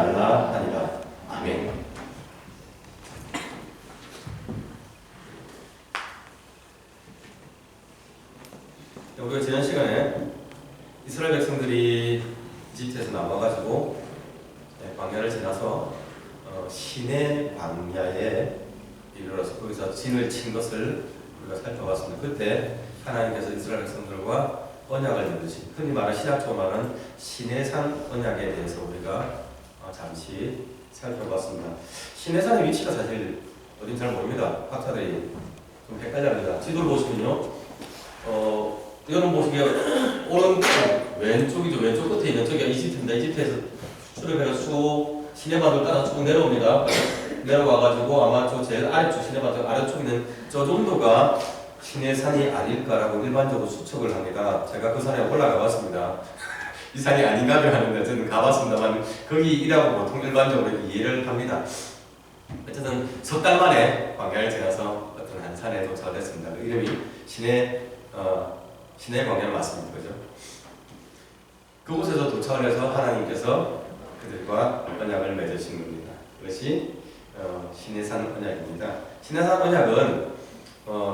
말라 하니라. 아멘. 우리가 지난 시간에 이스라엘 백성들이 이집트에서 나와가지고 광야를 지나서 시내 광야에 이르러서 거기서 진을 친 것을 우리가 살펴봤습니다. 그때 하나님께서 이스라엘 백성들과 언약을 맺으신, 흔히 말하는 신약적으로 말하는 시내산 언약에 대해서 우리가 잠시 살펴봤습니다. 시내산의 위치가 사실 어딘지 잘 모릅니다. 학자들이 좀 헷갈려합니다. 지도를 보시면요, 이거는 보시기에 오른쪽 왼쪽이죠. 왼쪽 끝에 있는 저기가 이집트입니다. 이집트에서 출입해서 쭉 시내바다를 따라 쭉 내려옵니다. 내려와가지고 아마 저 제일 아래쪽 시내바다 아래쪽에 있는 저 정도가 시내산이 아닐까라고 일반적으로 추측을 합니다. 제가 그 산에 올라가 봤습니다. 이 산이 아닌가를 하는데 저는 가봤습니다만 거기이라고 보통 일반적으로 이해를 합니다. 어쨌든 석 달 만에 광야를 지나서 어떤 한 산에 도착했습니다. 그 이름이 시내 광야는 맞습니다. 그죠? 그곳에서 도착을 해서 하나님께서 그들과 언약을 맺으신 겁니다. 그것이 시내산 언약입니다. 시내산 언약은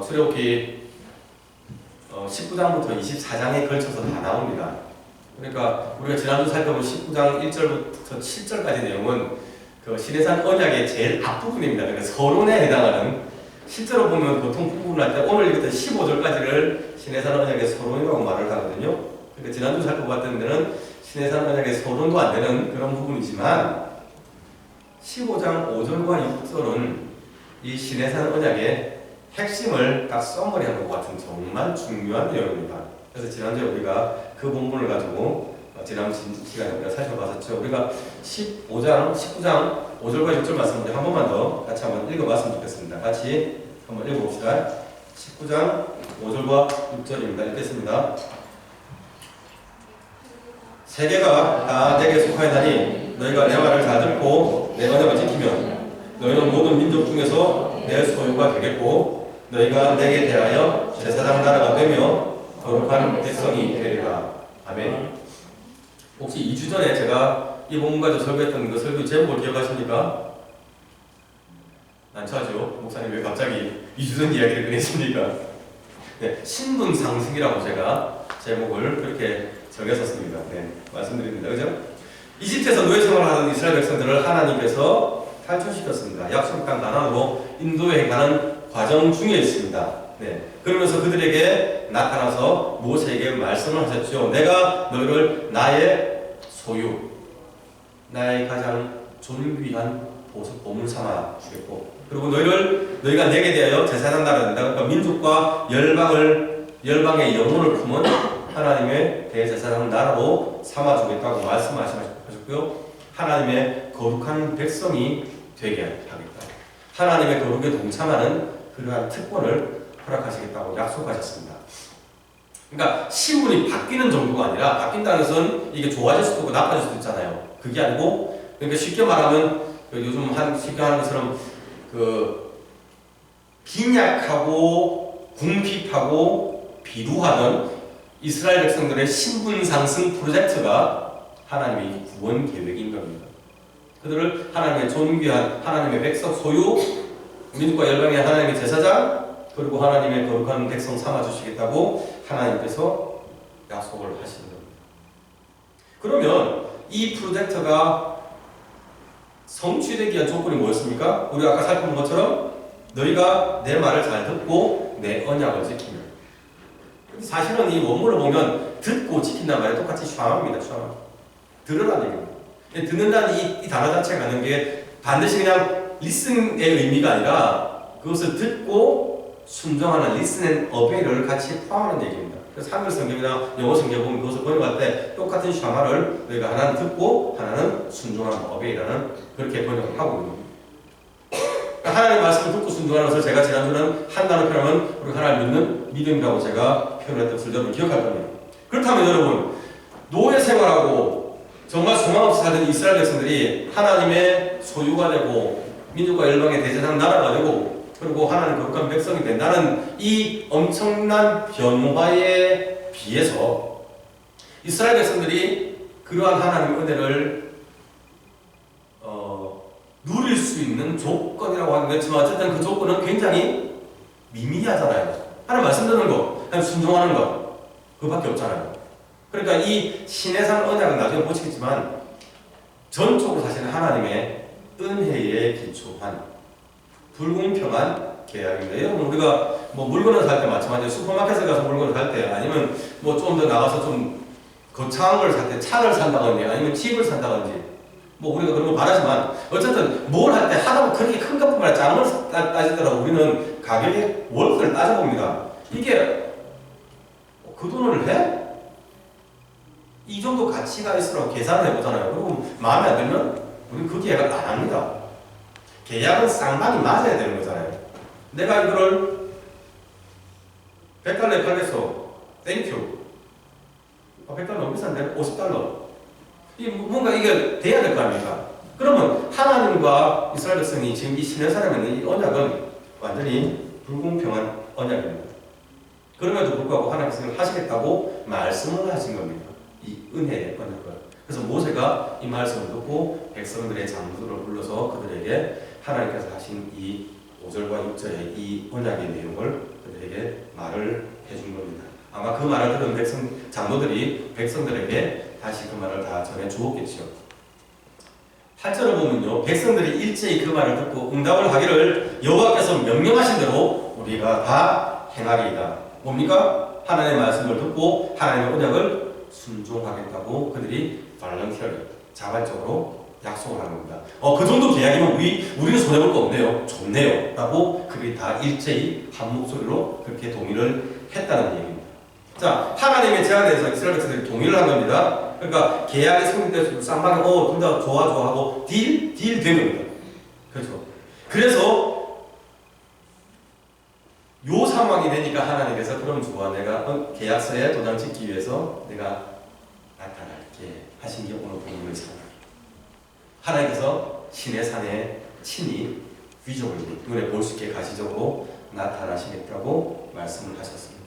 출애굽기 19장부터 24장에 걸쳐서 다 나옵니다. 그러니까 우리가 지난주 살펴본 19장 1절부터 7절까지 내용은 그 시내산 언약의 제일 앞부분입니다. 그러니까 서론에 해당하는, 실제로 보면 보통 부분을 할 때 오늘 읽었던 15절까지를 시내산 언약의 서론이라고 말을 하거든요. 그러니까 지난주 살펴봤던 데는 시내산 언약의 서론도 안 되는 그런 부분이지만 15장 5절과 6절은 이 시내산 언약의 핵심을 딱 써머리한 것 같은 정말 중요한 내용입니다. 그래서 지난주에 우리가 그 본문을 가지고 지난 시간에 우리가 살펴봤었죠. 우리가 19장 5절과 6절 말씀을 한 번만 더 같이 한번 읽어봤으면 좋겠습니다. 같이 한번 읽어봅시다. 19장 5절과 6절입니다. 읽겠습니다. 세계가 다 내게 속하였나니 너희가 내 말을 다 듣고 내 언약을 지키면 너희는 모든 민족 중에서 내 소유가 되겠고 너희가 내게 대하여 제사장 나라가 되며 거룩한 백성이 되리라. 아멘. 혹시 2주 전에 제가 이 본문 가지고 설교했던 그 설교 제목을 기억하십니까? 난처하죠? 목사님 왜 갑자기 2주 전 이야기를 꺼내십니까? 네, 신분상승이라고 제가 제목을 그렇게 정했었습니다. 네, 말씀드립니다. 그죠? 이집트에서 노예 생활을 하는 이스라엘 백성들을 하나님께서 탈출시켰습니다. 약속 땅 가나안으로 인도에 가는 과정 중에 있습니다. 네, 그러면서 그들에게 나타나서 모세에게 말씀을 하셨죠. 내가 너희를 나의 소유, 나의 가장 존귀한 보물 삼아 주겠고, 그리고 너희가 내게 대하여 제사장 나라가 된다. 그러니까 민족과 열방의 영혼을 품은 하나님의 대제사장 나라로 삼아 주겠다고 말씀하셨고요. 하나님의 거룩한 백성이 되게 하겠다. 하나님의 거룩에 동참하는 그러한 특권을 허락하시겠다고 약속하셨습니다. 그러니까 신분이 바뀌는 정도가 아니라, 바뀐다는 것은 이게 좋아질 수도 있고 나빠질 수도 있잖아요. 그게 아니고, 그러니까 쉽게 말하면 요즘 쉽게 하는 것처럼 빈약하고 궁핍하고 비루하던 이스라엘 백성들의 신분 상승 프로젝트가 하나님의 구원 계획인 겁니다. 그들을 하나님의 존귀한 하나님의 백성 소유, 민족과 열방의 하나님의 제사장, 그리고 하나님의 거룩한 백성 삼아주시겠다고 하나님께서 약속을 하시는 겁니다. 그러면 이 프로젝트가 성취되기 위한 조건이 뭐였습니까? 우리가 아까 살펴본 것처럼 너희가 내 말을 잘 듣고 내 언약을 지키면. 사실은 이 원문을 보면 듣고 지킨다는 말이 똑같이 샤워입니다. 들으라는 얘기입니다. 듣는다는 이 단어 자체가 가는 게 반드시 그냥 listen의 의미가 아니라 그것을 듣고 순종하는 listen and obey를 같이 포함하는 얘기입니다. 그래서 한글 성경이나 영어 성경 보면 그것을 번역할 때 똑같은 샤마를 너희가 하나는 듣고 하나는 순종하는 obey라는 그렇게 번역을 하고 있는 겁니다. 하나님의 말씀을 듣고 순종하는 것을 제가 지난주는 한 단어 표현하면 우리 하나님을 믿는 믿음이라고 제가 표현했던 것을 여러분 기억할 겁니다. 그렇다면 여러분, 노예 생활하고 정말 소망 없이 살던 이스라엘 백성들이 하나님의 소유가 되고 민족과 열방의 대제사장 나라가 되고 그리고 하나님 거룩한 백성이 된다는 이 엄청난 변화에 비해서 이스라엘 백성들이 그러한 하나님의 은혜를 수 있는 조건이라고 하긴 했지만 어쨌든 그 조건은 굉장히 미미하잖아요. 하나님 말씀 듣는 거, 하나님 순종하는 거, 그밖에 없잖아요. 그러니까 이 시내산 언약은 나중에 보시겠지만 전적으로 사실은 하나님의 은혜에 기초한 불공평한 계약입니다. 여러분 우리가 뭐 물건을 살 때 마찬가지로 슈퍼마켓에 가서 물건을 살 때 아니면 뭐 좀 더 나가서 좀 거창한 걸 살 때 차를 산다든지 아니면 집을 산다든지 뭐 우리가 그런 거 바라지만 어쨌든 뭘 할 때 하다 보면 그렇게 큰 것뿐만 아니라 작은 걸 따지더라도 우리는 가격의 월세를 따져봅니다. 이게 그 돈을 해? 이 정도 가치가 있으라고 계산을 해보잖아요. 그리고 마음에 안 들면 우리는 그 계약을 안 합니다. 계약은 쌍방이 맞아야 되는 거잖아요. 내가 이거를 100달러에 팔겠어. 땡큐. 100달러 너무 비싼데? 50달러. 뭔가 이게 돼야 될 거 아닙니까? 그러면 하나님과 이스라엘 백성이 지금 이 시내산에 있는 이 언약은 완전히 불공평한 언약입니다. 그럼에도 불구하고 하나님께서 하시겠다고 말씀을 하신 겁니다. 이 은혜의 언약을. 그래서 모세가 이 말씀을 듣고 백성들의 장로들을 불러서 그들에게 하나님께서 하신 이 5절과 6절의 이 언약의 내용을 그들에게 말을 해준 겁니다. 아마 그 말을 들은 장로들이 백성들에게 다시 그 말을 다 전해 주었겠죠. 8절을 보면요, 백성들이 일제히 그 말을 듣고 응답을 하기를 여호와께서 명령하신 대로 우리가 다 행하리이다. 뭡니까? 하나님의 말씀을 듣고 하나님의 언약을 순종하겠다고 그들이 발런티어리 자발적으로 약속을 하는 겁니다. 그 정도 계약이면 우리는 손해볼 거 없네요. 좋네요. 라고 그들이 다 일제히 한 목소리로 그렇게 동의를 했다는 얘기입니다. 자, 하나님의 제안에 대해서 이스라엘 백성들이 동의를 한 겁니다. 그러니까 계약이 성립돼서 쌍방이 둘 다 좋아 하고 딜 된 겁니다. 그렇죠. 그래서 요 상황이 되니까 하나님께서 그럼 좋아, 내가 계약서에 도장 찍기 위해서 내가 나타날게 하신 게 오늘 본문의 상황이에요. 하나님께서 시내산에 친히 비저블리 눈에 볼 수 있게 가시적으로 나타나시겠다고 말씀을 하셨습니다.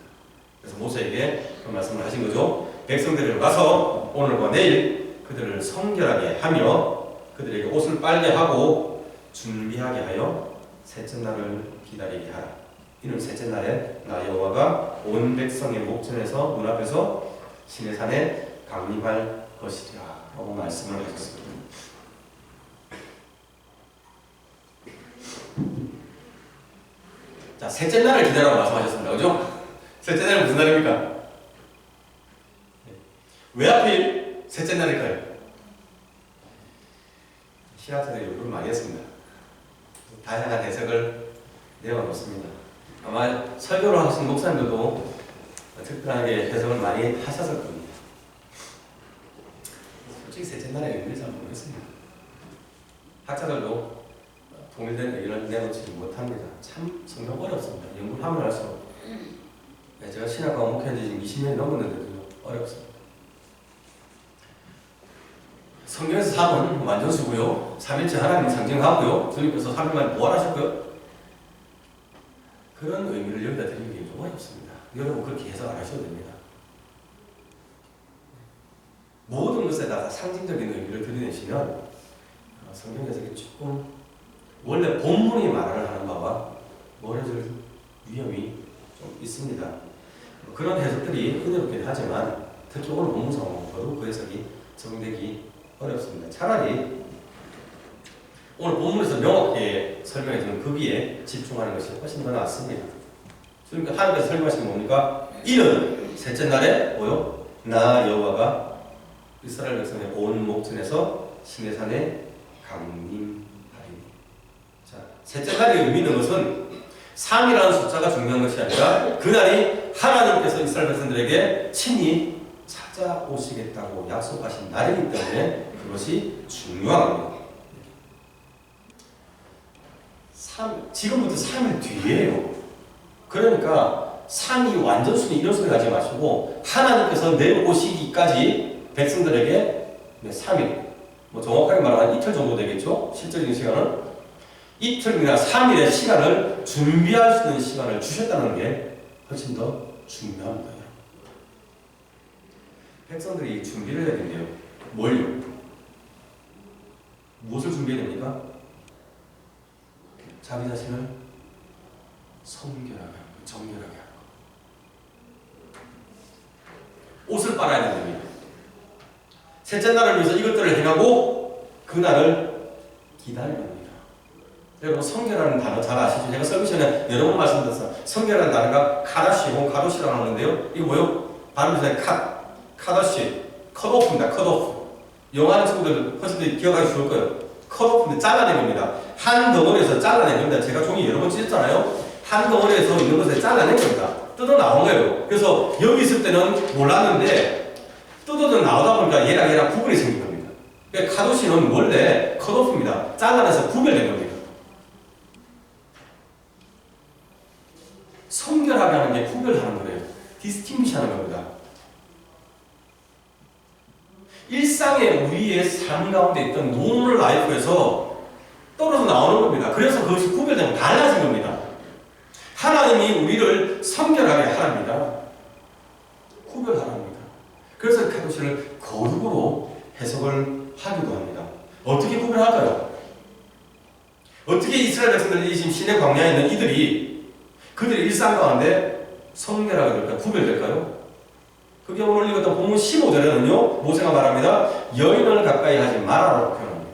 그래서 모세에게 그 말씀을 하신 거죠. 백성들을 가서 오늘과 내일 그들을 성결하게 하며 그들에게 옷을 빨게 하고 준비하게 하여 셋째 날을 기다리게 하라. 이는 셋째 날에 나 여호와가 온 백성의 목전에서 눈앞에서 시내산에 강림할 것이라 라고 말씀을 하셨습니다. 자, 셋째 날을 기다리라고 말씀하셨습니다. 그죠? 셋째 날은 무슨 날입니까? 왜 하필 셋째 날일까요? 신학자들이 연구를 많이 했습니다. 다양한 해석을 내어놓습니다. 아마 설교를 하신 목사님들도 특별하게 해석을 많이 하셨을 겁니다. 솔직히 셋째 날의 의미를 잘 모르겠습니다. 학자들도 동일된 의견을 내놓지 못합니다. 참 성경 어렵습니다. 연구를 하면 할수록. 제가 신학과 목회한 지 지금 20년이 넘었는데도 어렵습니다. 성경에서 3은 완전수고요. 3일째 하나님 상징하고요. 주님께서 3일만 부활하셨고요. 그런 의미를 여기다 드리는 게 좀 어렵습니다. 여러분 그렇게 해석 안 하셔도 됩니다. 모든 것에다가 상징적인 의미를 드러내시면 성경 해석이 조금 원래 본문이 말을 하는 바와 멀어질 위험이 좀 있습니다. 그런 해석들이 은혜롭긴 하지만 특히 오늘 본문 상황은 더더욱 그 해석이 적용되기 어렵습니다. 차라리 오늘 본문에서 명확하게 설명해주는 거기에 집중하는 것이 훨씬 더 낫습니다. 그러니까 하나님께서 설명하신 게 뭡니까? 이는 셋째 날에 뭐요? 나 여호와가 이스라엘 백성의 온 목전에서 시내산에 강림하리니. 자, 셋째 날의 의미 있는 것은 3이라는 숫자가 중요한 것이 아니라 그날이 하나님께서 이스라엘 백성들에게 친히 찾아오시겠다고 약속하신 날이기 때문에 그것이 중요한 겁니다. 지금부터 3일 뒤에요. 그러니까 3이 완전순위 이런 소리 하지 마시고 하나님께서 내려오시기까지 백성들에게 3일, 뭐 정확하게 말하면 이틀 정도 되겠죠? 실질적인 시간은 이틀이나 3일의 시간을 준비할 수 있는 시간을 주셨다는 게 훨씬 더 중요합니다. 백성들이 준비를 해야 된대요. 뭘요? 무엇을 준비해야 됩니까? 자기 자신을 성결하게 하는 거, 정결하게 하는 거. 옷을 빨아야 됩니다. 셋째 날을 위해서 이것들을 행하고 그날을 기다립니다. 여러분 성결하는 단어 잘 아시죠? 제가 설교 시간에 여러 번 말씀드렸어요. 성결하는 단어가 카다시고 카도시라고 하는데요. 이거 뭐요? 발음 전에 카다시, 컷오프입니다. 컷오프. 영어하는 친구들 훨씬 기억하기 좋을 거예요. 컷오프인데 잘라낸 겁니다. 한 덩어리에서 잘라낸 겁니다. 제가 종이 여러 번 찢었잖아요. 한 덩어리에서 있는 것을 잘라낸 겁니다. 뜯어 나온 거예요. 그래서 여기 있을 때는 몰랐는데 뜯어져 나오다 보니까 얘랑 구분이 생긴 겁니다. 그러니까 카도시는 원래 컷오프입니다. 잘라내서 구별된 겁니다. 성결하게 하는 게 구별하는 거예요. 디스팅귀시 하는 겁니다. 일상의 우리의 삶 가운데 있던 노멀 라이프에서 떨어져 나오는 겁니다. 그래서 그것이 구별되면 달라진 겁니다. 하나님이 우리를 성결하게 하랍니다. 구별하랍니다. 그래서 카도시를 거룩으로 해석을 하기도 합니다. 어떻게 구별할까요? 어떻게 이스라엘 백성들이 지금 시내 광야에 있는 이들이 그들의 일상 가운데 성결하게 될까요? 구별될까요? 그게 오늘 읽었던 본문 15절에는요, 모세가 말합니다. 여인을 가까이 하지 말아라고 표현합니다.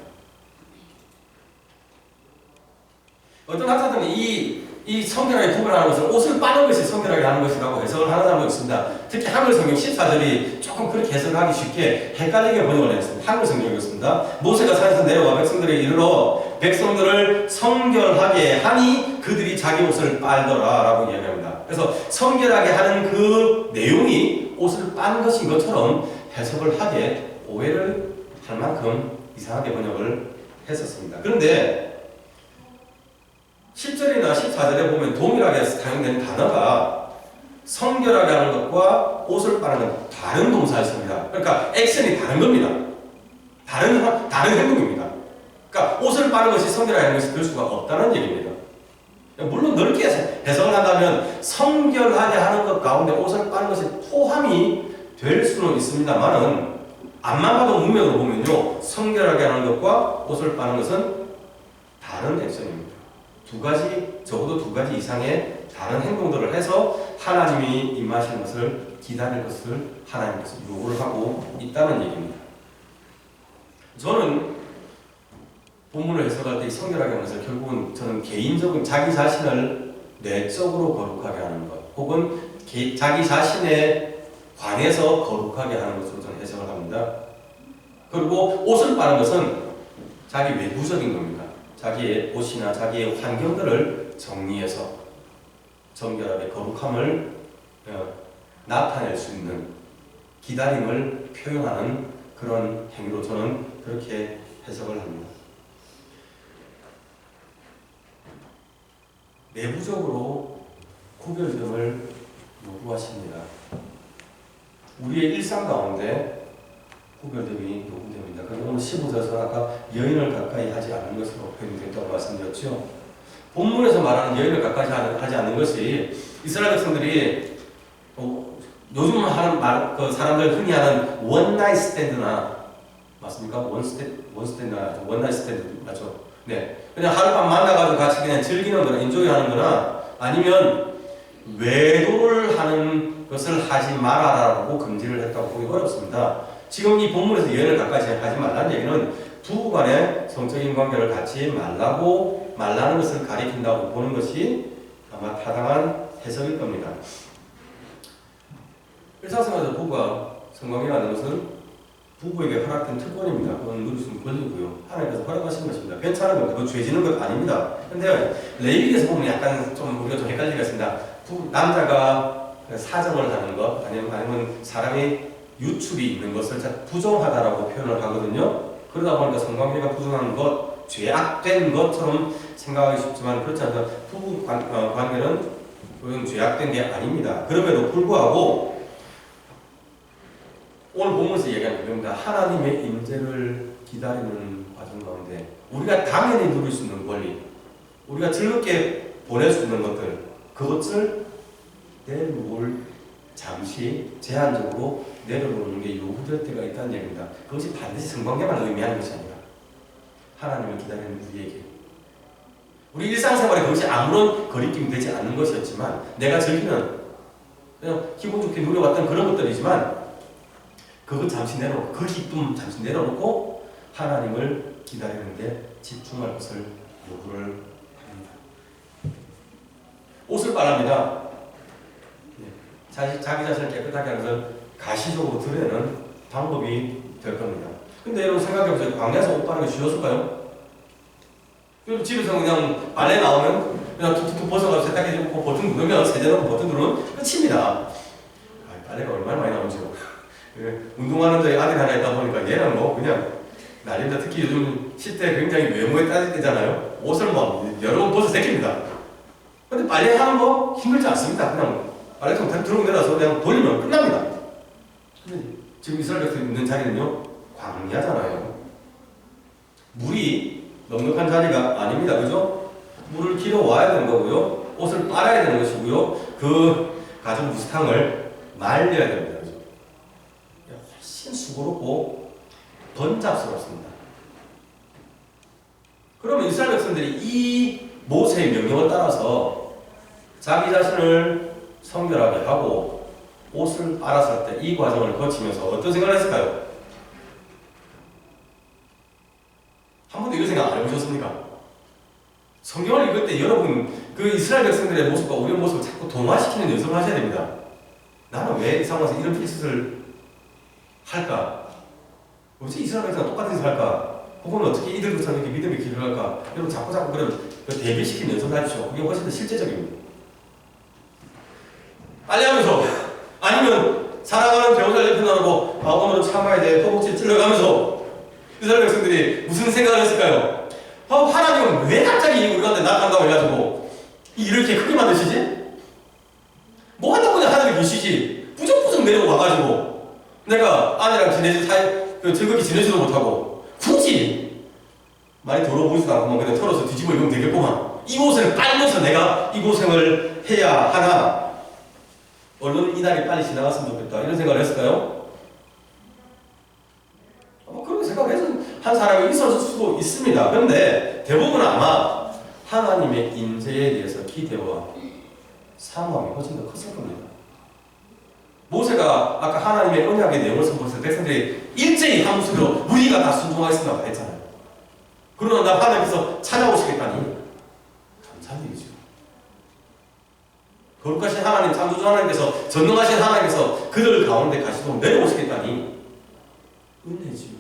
어떤 학자들은 이 성결하게 구별하는 것을 옷을 빠는 것이 성결하게 하는 것이라고 해석을 하는 사람도 있습니다. 특히 한글 성경 14절이 조금 그렇게 해석하기 쉽게 헷갈리게 번역을 했습니다. 한글 성경이었습니다. 모세가 산에서 내려와 백성들에게 이르러 백성들을 성결하게 하니 그들이 자기 옷을 빨더라 라고 이야기합니다. 그래서 성결하게 하는 그 내용이 옷을 빤 것인 것처럼 해석을 하게 오해를 할 만큼 이상하게 번역을 했었습니다. 그런데 10절이나 14절에 보면 동일하게 사용된 단어가 성결하게 하는 것과 옷을 빠는 건 다른 동사였습니다. 그러니까 액션이 다른 겁니다. 다른 행동입니다. 그러니까 옷을 빠는 것이 성결하게 하는 것이 될 수가 없다는 얘기입니다. 물론 넓게 해석을 한다면 성결하게 하는 것 가운데 옷을 빠는 것이 포함이 될 수는 있습니다만은 앞만 봐도 문맥으로 보면요, 성결하게 하는 것과 옷을 빠는 것은 다른 액션입니다. 적어도 두 가지 이상의 다른 행동들을 해서 하나님이 임하시는 것을 기다릴 것을 하나님께서 요구를 하고 있다는 얘기입니다. 저는 본문을 해석할 때 성결하게 하면서 결국은 저는 개인적인 자기 자신을 내적으로 거룩하게 하는 것, 혹은 자기 자신에 관해서 거룩하게 하는 것으로 저는 해석을 합니다. 그리고 옷을 빠는 것은 자기 외부적인 겁니다. 자기의 옷이나 자기의 환경들을 정리해서 정결하게 거룩함을 나타낼 수 있는 기다림을 표현하는 그런 행위로 저는 그렇게 해석을 합니다. 내부적으로 구별됨을 요구하십니다. 우리의 일상 가운데 구별됨이 요구됩니다. 그리고 오늘 15절에서 아까 여인을 가까이 하지 않는 것으로 표현됐다고 말씀드렸죠. 본문에서 말하는 여인을 가까이 하지 않는 것이 이스라엘 백성들이 요즘 하는 그 사람들 흔히 하는 원나잇 스탠드나 맞습니까? 원나잇 스탠드 맞죠? 네. 그냥 하룻밤 만나가지고 같이 그냥 즐기는 거나 인조이 하는 거나 아니면 외도를 하는 것을 하지 말아라라고 금지를 했다고 보기 어렵습니다. 지금 이 본문에서 여인을 가까이 하지 말라는 얘기는 부부간의 성적인 관계를 갖지 말라는 것을 가리킨다고 보는 것이 아마 타당한 해석일 겁니다. 일상생활에서 부부가 성관계라는 것은 부부에게 허락된 특권입니다. 그건 누릴 수 있는 권리고요. 하나님께서 허락하신 것입니다. 괜찮은 겁니다. 그건 죄지는 것 아닙니다. 근데 레위기에서 보면 약간 좀 우리가 좀 헷갈리게 있습니다. 남자가 사정을 하는 것 아니면 사람이 유출이 있는 것을 부정하다라고 표현을 하거든요. 그러다 보니까 성관계가 부정한 것, 죄악된 것처럼 생각하기 쉽지만 그렇지 않습니다. 부부 관계는 그건 죄악된 게 아닙니다. 그럼에도 불구하고 오늘 본문에서 얘기하는 겁니다. 하나님의 임재를 기다리는 과정 가운데 우리가 당연히 누릴 수 있는 권리, 우리가 즐겁게 보낼 수 있는 것들, 그것을 내려놓을 잠시 제한적으로 내려놓는 게 요구될 때가 있다는 얘기입니다. 그것이 반드시 성관계만 의미하는 것이 아니라 하나님을 기다리는 우리에게 우리 일상생활에 그것이 아무런 거리낌이 되지 않는 것이었지만 내가 즐기는 그냥 기분 좋게 누려왔던 그런 것들이지만 그것 잠시 내려놓고 그 기쁨 잠시 내려놓고 하나님을 기다리는데 집중할 것을 요구를 합니다. 옷을 빨합니다. 자기 자신을 깨끗하게 하면서 가시적으로 드러내는 방법이 될 겁니다. 근데 여러분 생각해보세요. 광야에서 옷 빠르게 쉬웠을까요? 집에서 그냥 빨래 나오면 그냥 툭툭툭 벗어가지고 세탁해주고 버튼 누르면 세제놓고 버튼 누르면 끝입니다. 빨래가 얼마나 많이 나오죠. 운동하는 저희 아들 하나 있다 보니까 얘는 뭐 그냥 날입니다. 특히 요즘 10대 굉장히 외모에 따질 때잖아요. 옷을 뭐 여러 번 벗어 제낍니다. 근데 빨래하는 거 힘들지 않습니다. 그냥 빨래통 들고 내려서 그냥 돌리면 끝납니다. 근데 지금 이스라엘에서 있는 자리는요, 광야잖아요. 물이 넉넉한 자리가 아닙니다. 그죠? 물을 길어와야 되는 거고요. 옷을 빨아야 되는 것이고요. 그 가진 무스탕을 말려야 됩니다. 그죠? 훨씬 수고롭고 번잡스럽습니다. 그러면 이스라엘 백성들이 이 모세의 명령을 따라서 자기 자신을 성결하게 하고 옷을 빨았을 때 이 과정을 거치면서 어떤 생각을 했을까요? 한 번도 이런 생각 안 해보셨습니까? 성경을 읽을 때 여러분 그 이스라엘 백성들의 모습과 우리의 모습을 자꾸 동화시키는 연습을 하셔야 됩니다. 나는 왜 이 상황에서 이런 필짓을 할까? 어찌 이스라엘 백성과 똑같은 짓을 할까? 혹은 어떻게 이들처럼 이렇게 믿음의 길을 갈까? 여러분 자꾸 그런 대비시키는 연습을 하십시오. 그게 훨씬 더 실제적입니다. 빨래하면서 아니면 사랑하는 배우자를 옆에 놔두고 오늘은 참아야 돼 허벅지 찔러가면서 이스라엘 백성들이 무슨 생각을 했을까요? 하나님은 왜 갑자기 우리한테 나타난다고 해가지고 이렇게 크게 만드시지? 뭐 한다고 그냥 하늘에 계시지 부쩍부쩍 내려고 와가지고 내가 아내랑 즐겁게 지내지도 못하고 굳이 많이 더러워 보이지도 않고 그냥 털어서 뒤집어 입으면 되겠구만. 이 고생을 빨면서 내가 이 고생을 해야 하나? 얼른 이날이 빨리 지나갔으면 좋겠다 이런 생각을 했을까요? 그렇게 생각해서 한 사람이 있을 수도 있습니다. 그런데 대부분은 아마 하나님의 인재에 대해서 기대와 사모함이 훨씬 더 컸을 겁니다. 모세가 아까 하나님의 언약의 내용을 선포했을 때 백성들이 일제히 한 목소리로 우리가 다 순종하겠습니다 했잖아요. 그러나 나 하나님께서 찾아오시겠다니 감사한 일이죠. 거룩하신 하나님, 창조주 하나님께서, 전능하신 하나님께서 그들 가운데 가시도록 내려오시겠다니 은혜지요.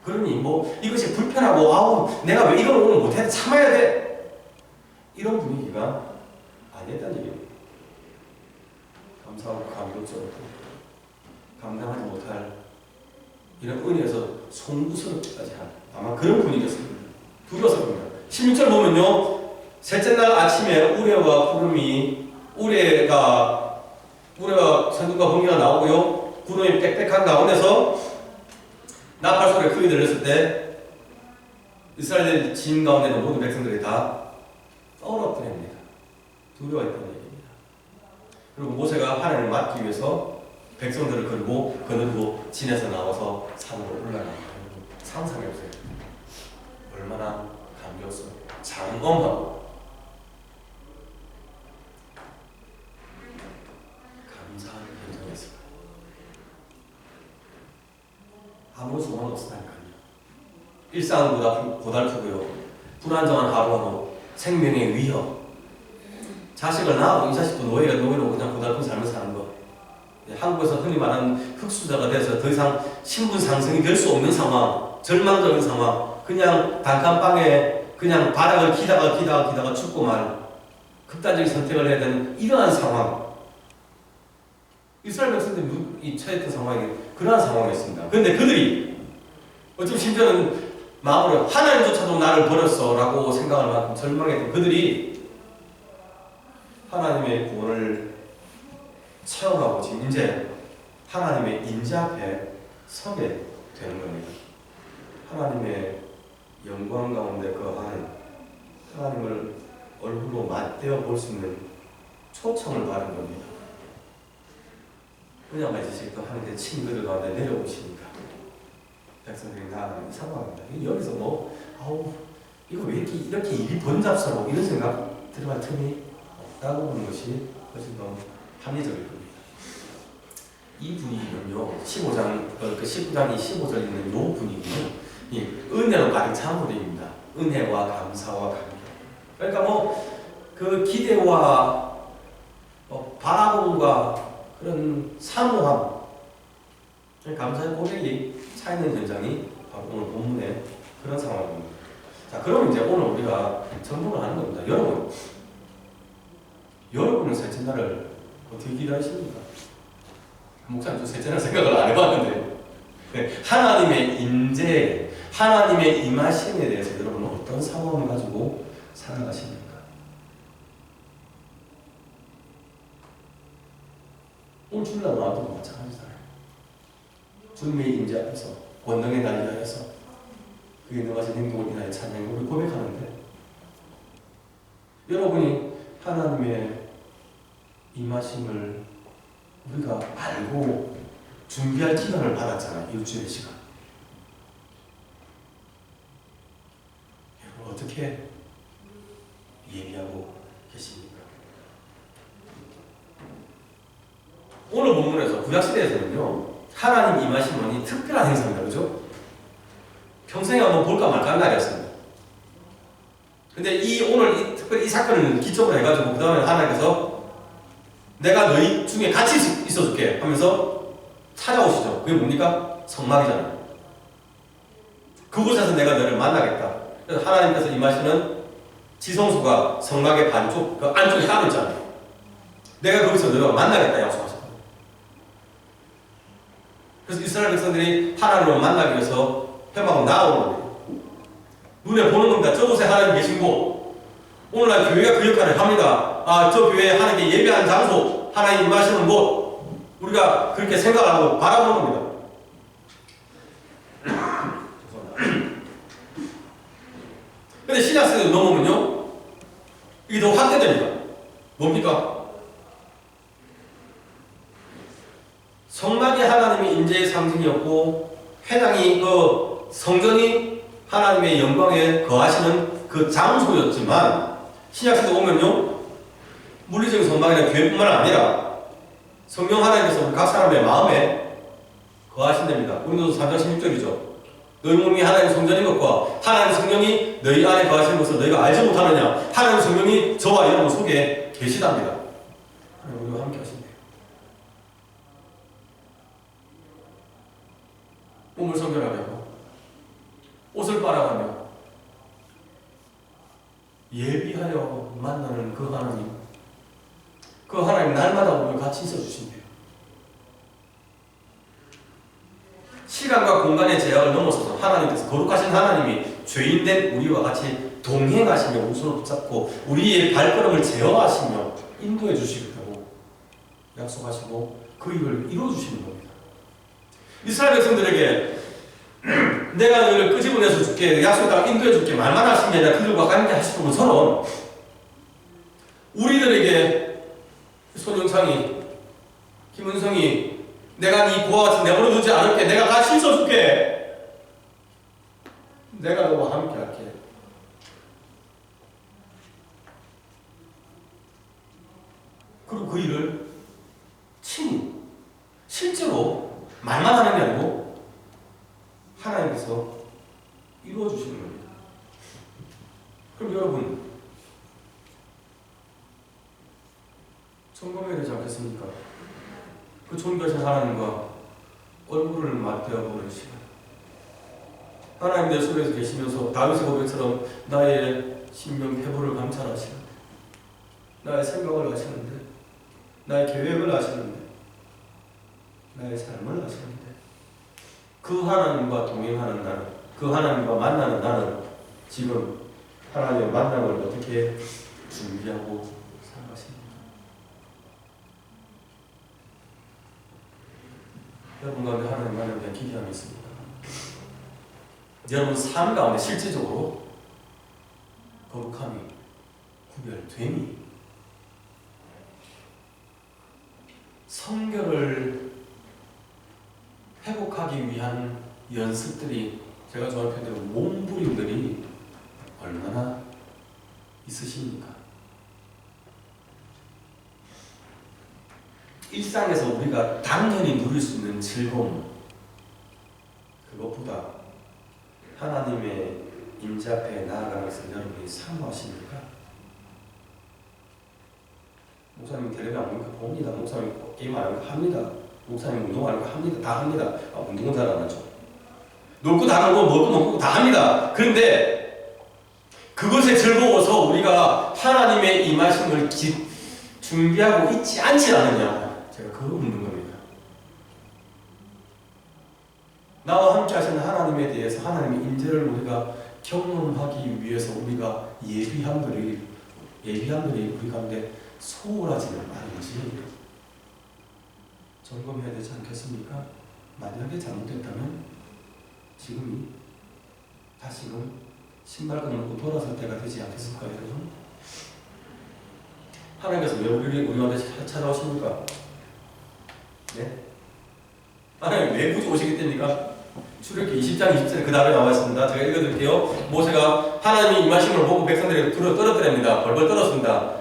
그러니 뭐 이것이 불편하고 내가 왜 이걸 오늘 못해 참아야 돼 이런 분위기가 아니었다는 얘기예요. 감사하고 감격스럽고 감당하지 못할 이런 은혜에서 송구스럽기까지 한 아마 그런 분위기였습니다. 두려워서 그럽니다. 16절 보면요, 셋째 날 아침에 우레가 천둥과 번개가 나오고요, 구름이 빽빽한 가운데서 나팔 소리가 크게 들렸을 때 이스라엘 진 가운데 있는 모든 백성들이 다 떨어뜨립니다. 두려워했던 얘기입니다. 그리고 모세가 하나님을 맡기 위해서 백성들을 거느리고 진에서 나와서 산으로 올라가는 상상해보세요. 얼마나 감격스럽고 장엄하고 감사한 현장이었을까요? 아무 소망 없었다니까요. 일상은 고달프고요, 불안정한 하루하고 생명의 위협, 자식을 낳아도 이 자식도 노예로 그냥 고달픈 삶을 사는 것, 한국에서 흔히 말하는 흑수저가 돼서 더 이상 신분 상승이 될 수 없는 상황, 절망적인 상황, 그냥 단칸방에 그냥 바닥을 기다가 죽고만 극단적인 선택을 해야 되는 이러한 상황, 이스라엘 백성들이 처했던 상황이 그러한 상황이었습니다. 그런데 그들이 어쩌면 심지어는 마음으로 하나님조차도 나를 버렸어 라고 생각할 만큼 절망했던 그들이 하나님의 구원을 체험하고 지금 이제 하나님의 인재 앞에 서게 되는 겁니다. 하나님의 영광 가운데 거하는, 하나님을 얼굴로 맞대어 볼 수 있는 초청을 받은 겁니다. 그냥 맞으실 거 하는데 친구들 가운데 내려오시니까 백성들이 다 이상합니다. 여기서 이거 왜 이렇게 일이 번잡스러워 이런 생각 들어갈 틈이 없다고 보는 것이 훨씬 더 합리적일 겁니다. 이 분위기는요, 15장, 그 19장이 15절 있는 이 분위기는 이 은혜로 가득 찬 분위기입니다. 은혜와 감사와 감격. 그러니까 그 기대와 바라봄과 그런 사모함, 감사의 고백이 차이는 현장이 바로 오늘 본문의 그런 상황입니다. 자, 그럼 이제 오늘 우리가 점검을 하는 겁니다. 여러분은 셋째 날을 어떻게 기다리십니까? 목사님, 저 셋째 날 생각을 안 해봤는데, 하나님의 임재, 하나님의 임하심에 대해서 여러분은 어떤 상황을 가지고 살아가십니까? 오늘 주일날 나와도 마찬가지잖아요. 주님의 임재 앞에서, 권능의 날이 하여서 그게 너가 진 행동을 인하여 찬양을 우리 고백하는데, 여러분이 하나님의 임하심을 우리가 알고 준비할 기간을 받았잖아요. 일주일의 시간. 여러분 어떻게 예비하고 계십니까? 오늘 본문에서 구약시대에서는요, 하나님 임하심은 특별한 행사입니다. 그죠? 평생에 한번 볼까 말까 한 날이었습니다. 근데 특별히 이 사건을 기점으로 해가지고 그 다음에 하나님께서 내가 너희 중에 같이 있어줄게 하면서 찾아오시죠. 그게 뭡니까? 성막이잖아요. 그곳에서 내가 너를 만나겠다. 그래서 하나님께서 임하시는 지성소가 성막의 반쪽, 그 안쪽에 따로 있잖아요. 내가 거기서 너희와 만나겠다 약속하셨거든요. 그래서 이스라엘 백성들이 하나님을 만나기 위해서 회막으로 나오는 거예요. 눈에 보는 겁니다. 저곳에 하나님 계신 곳. 오늘날 교회가 그 역할을 합니다. 저 교회에 하나님께 예배하는 장소, 하나님 임하시는 곳, 우리가 그렇게 생각하고 바라보는 겁니다. 근데 신약시대로 넘어오면요, 이게 더 확대됩니다. 뭡니까? 성막이 하나님의 임재의 상징이었고, 회당이 성전이 하나님의 영광에 거하시는 그 장소였지만, 신약시대 오면요, 물리적인 성막이나 교회뿐만 아니라 성령 하나님께서 우리 각 사람의 마음에 거하신답니다. 고린도서 3장 16절이죠. 너희 몸이 하나님의 성전인 것과 하나님의 성령이 너희 안에 거하시는 것을 너희가 알지 못하느냐. 하나님의 성령이 저와 여러분 속에 계시답니다. 우리와 함께 하신대요. 몸을 성결하게 하고 옷을 빨아가며 예비하여 만나는 그 하나님, 그 하나님 날마다 우리가 같이 있어 주신대요. 시간과 공간의 제약을 넘어서서 하나님께서, 거룩하신 하나님이 죄인된 우리와 같이 동행하시며 우리 손을 붙잡고 우리의 발걸음을 제어하시며 인도해 주시겠다고 약속하시고 그 일을 이루어 주시는 겁니다. 이스라엘 백성들에게 내가 너희를 끄집어내서 줄게, 약속했다가 인도해 줄게 말만 하신 게 아니라 그들과 함께 하시는 것처럼 우리들에게 손영창이, 김은성이 내가 네 고와 같이 내버려 두지 않을게, 내가 같이 있어줄게, 내가 너와 함께 할게. 그리고 그 일을 친히 실제로 말만 하는 게 아니고 하나님께서 이루어 주시는 겁니다. 그럼 여러분 점검해야 되지 않겠습니까? 그 존귀하신 하나님과 얼굴을 맞대어 보는 시간. 하나님 내 속에서 계시면서 다윗의 고백처럼 나의 신명 태보를 감찰하시는데, 나의 생각을 아시는데, 나의 계획을 아시는데, 나의 삶을 아시는데, 그 하나님과 동행하는 나는, 그 하나님과 만나는 나는 지금 하나님의 만남을 어떻게 준비하고 살아가십니까? 여러분 가운데 하나님 만남에 대한 기대함이 있습니다. 여러분 삶 가운데 실질적으로 거룩함이, 구별됨이, 성결을 회복하기 위한 연습들이, 제가 좋아하는 표현대로 몸부림들이 얼마나 있으십니까? 일상에서 우리가 당연히 누릴 수 있는 즐거움, 그것보다 하나님의 임재 앞에 나아가는 것을 여러분이 사모하십니까? 목사님 텔레비전 안 보니까 봅니다. 목사님 게임 안 하니까 합니다. 목사님 운동 안 하니까 합니다. 다 합니다. 운동은 잘 안 하죠. 놀고 다 놀고 먹고 먹고 다 합니다. 그런데 그것에 즐거워서 우리가 하나님의 임하심을 준비하고 있지 않지 않느냐, 제가 그거 묻는 겁니다. 나와 함께 하시는 하나님에 대해서 하나님의 임재를 우리가 경험하기 위해서 우리가 예비함들이 우리 가운데 소홀하지는 않은지 점검해야 되지 않겠습니까? 만약에 잘못됐다면 지금이 다시금 신발 끊고 돌아설 때가 되지 않겠습니까, 여러분? 하나님께서 왜 우리한테 찾아오십니까? 네? 하나님 왜 굳이 오시기 때입니까? 출애굽기 20장 20절에 그 답이 나와 있습니다. 제가 읽어드릴게요. 모세가 하나님이 임하심을 보고 백성들에게 떨어뜨립니다. 벌벌 떨었습니다.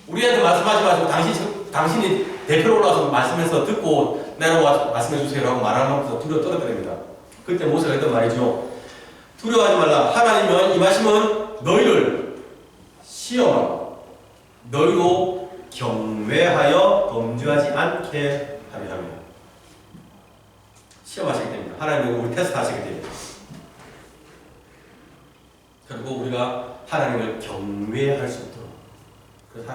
우리한테 말씀하지 마시고 당신이 대표로 올라와서 말씀해서 듣고 내려와 말씀해 주세요 하고 말하면서 떨어뜨립니다. 그때 모세가 했던 말이죠. 두려워하지 말라. 하나님은 임하심은 너희를 시험하고 너희로 경외하여 범죄하지 않게 하려 합니다. 시험하시게 됩니다. 하나님은 우리 테스트 하시게 됩니다. 그리고 우리가 하나님을 경외할 수 있도록, 그래서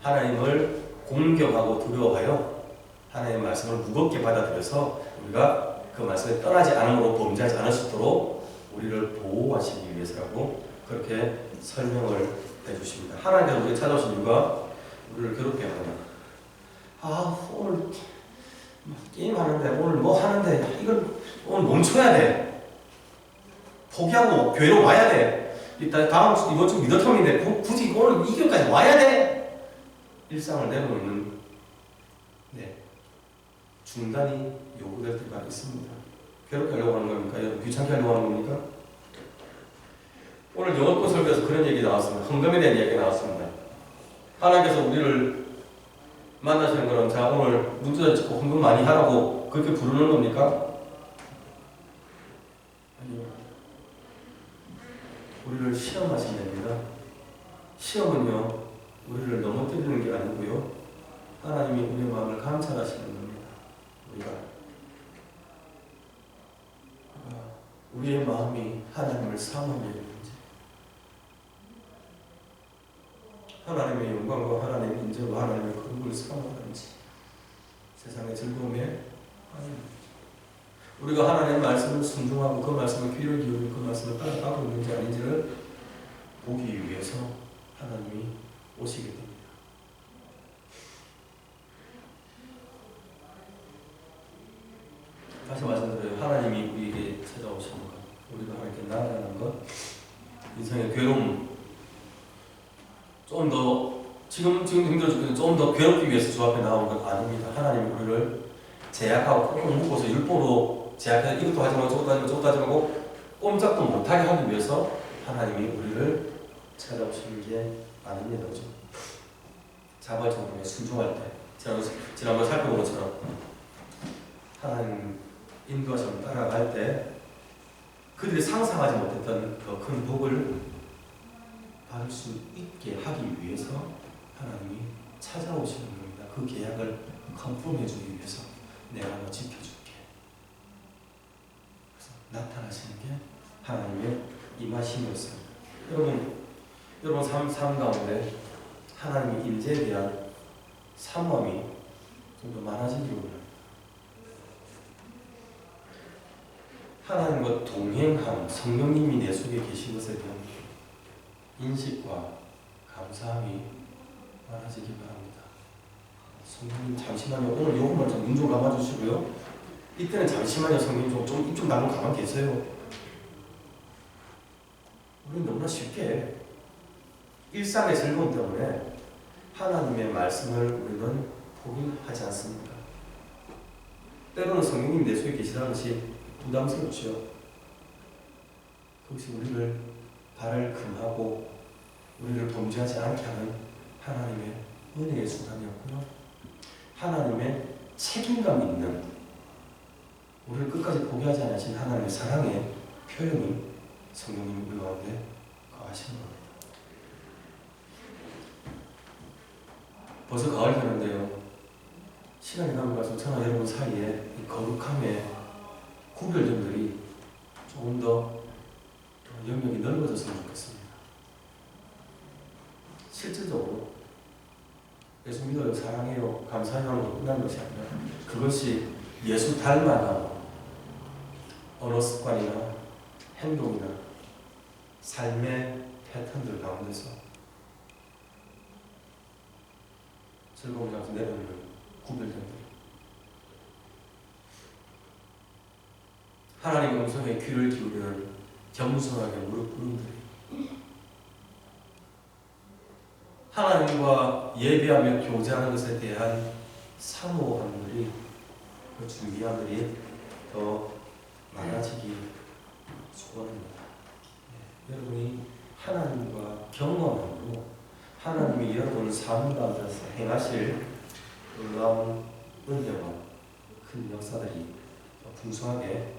하나님을 공경하고 두려워하여 하나님의 말씀을 무겁게 받아들여서 우리가 그 말씀에 떠나지 않음으로 범죄하지 않을 수 있도록 우리를 보호하시기 위해서라고 그렇게 설명을 해주십니다. 하나님께서 우리를 찾아오신 이유가 우리를 괴롭게 합니다. 오늘 게임하는데, 오늘 뭐 하는데, 이걸 오늘 멈춰야 돼. 포기하고 교회로 와야 돼. 이번 주 미더텀인데 굳이 오늘 이 교회까지 와야 돼. 일상을 내려놓는 중단이 요구될 때가 있습니다. 괴롭게 하려고 하는 겁니까? 여러분 귀찮게 하려고 하는 겁니까? 오늘 영어권 설교에서 그런 얘기 나왔습니다. 헌금에 대한 얘기가 나왔습니다. 하나님께서 우리를 만나시는 거는 자 오늘 문자 찍고 헌금 많이 하라고 그렇게 부르는 겁니까? 아니요. 우리를 시험하시는 겁니다. 시험은요 우리를 넘어뜨리는 게 아니고요 하나님이 우리의 마음을 감찰하시는 겁니다. 우리의 마음이 하나님을 사모하는 건지, 하나님의 영광과 하나님의 인재와 하나님의 거룩을 사모하는지, 세상의 즐거움에 아닙니다. 우리가 하나님의 말씀을 순종하고 그 말씀을 귀를 기울이고 그 말씀을 따라가고 있는지 아닌지를 보기 위해서 하나님이 오시게 됩니다. 다시 말씀드려요. 하나님이 우리에게 찾아오시는 것, 우리가 하나님께 나아가는 것, 인생의 괴로움, 좀 더 지금 힘들어 죽겠는데 좀 더 괴롭기 위해서 주 앞에 나온 것 아닙니다. 하나님이 우리를 제약하고 꼭 묶어서 율법으로 제약해서 이것도 하지 말고 저것도 하지 말고 꼼짝도 못하게 하기 위해서 하나님이 우리를 찾아오시는 게 아닙니다. 그죠? 자발적으로 순종할 때, 지난번 살펴본 것처럼 하나님 인도하심을 따라갈 때 그들이 상상하지 못했던 그 큰 복을 받을 수 있게 하기 위해서 하나님이 찾아오시는 겁니다. 그 계약을 컨펌해 주기 위해서 내가 너 지켜줄게. 그래서 나타나시는 게 하나님의 임하심이었습니다. 여러분 삶 가운데 하나님의 임재에 대한 사모함이 좀 더 많아지기를 원합니다. 하나님과 동행함, 성령님이 내 속에 계신 것에 대한 인식과 감사함이 많아지기 바랍니다. 성령님 잠시만요. 오늘 요것만 좀 눈 좀 감아주시고요. 이때는 잠시만요. 성령님 좀 입 좀 다물고 가만 계세요. 우리는 너무나 쉽게 일상의 즐거움 때문에 하나님의 말씀을 우리는 포기하지 않습니다. 때로는 성령님 내 속에 계시다는 것이 부담스럽죠. 그것이 우리를 발을 금하고 우리를 범죄하지 않게 하는 하나님의 은혜의 순간이었고요. 하나님의 책임감 있는 우리를 끝까지 포기하지 않으신 하나님의 사랑의 표현이 성령님 우리 가운데 거하시는 겁니다. 벌써 가을이 되는데요. 시간이 가면 갈수록 저나 여러분 사이에 이 거룩함의 구별점들이 조금 더 영역이 넓어졌으면 좋겠습니다. 실질적으로 예수 믿어요, 사랑해요, 감사해요 하는 거 끝난 것이 아니라 그것이 예수 닮아가고 언어 습관이나 행동이나 삶의 패턴들 가운데서 즐거움이 앞서 내려오는 구별점들, 하나님의 음성에 귀를 기울이는 겸손하게 무릎 꿇는 들이, 하나님과 예배하며 교제하는 것에 대한 사모함들이, 그 준비함들이 더 많아지기 소원합니다. 여러분이 하나님과 경험함으로 하나님이 여러분 삶 가운데서 행하실 놀라운 은혜와 큰 역사들이 풍성하게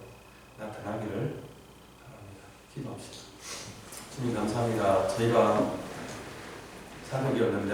나타나기를 바랍니다. 기도합시다. 주님 감사합니다. 저희가 새벽이었는데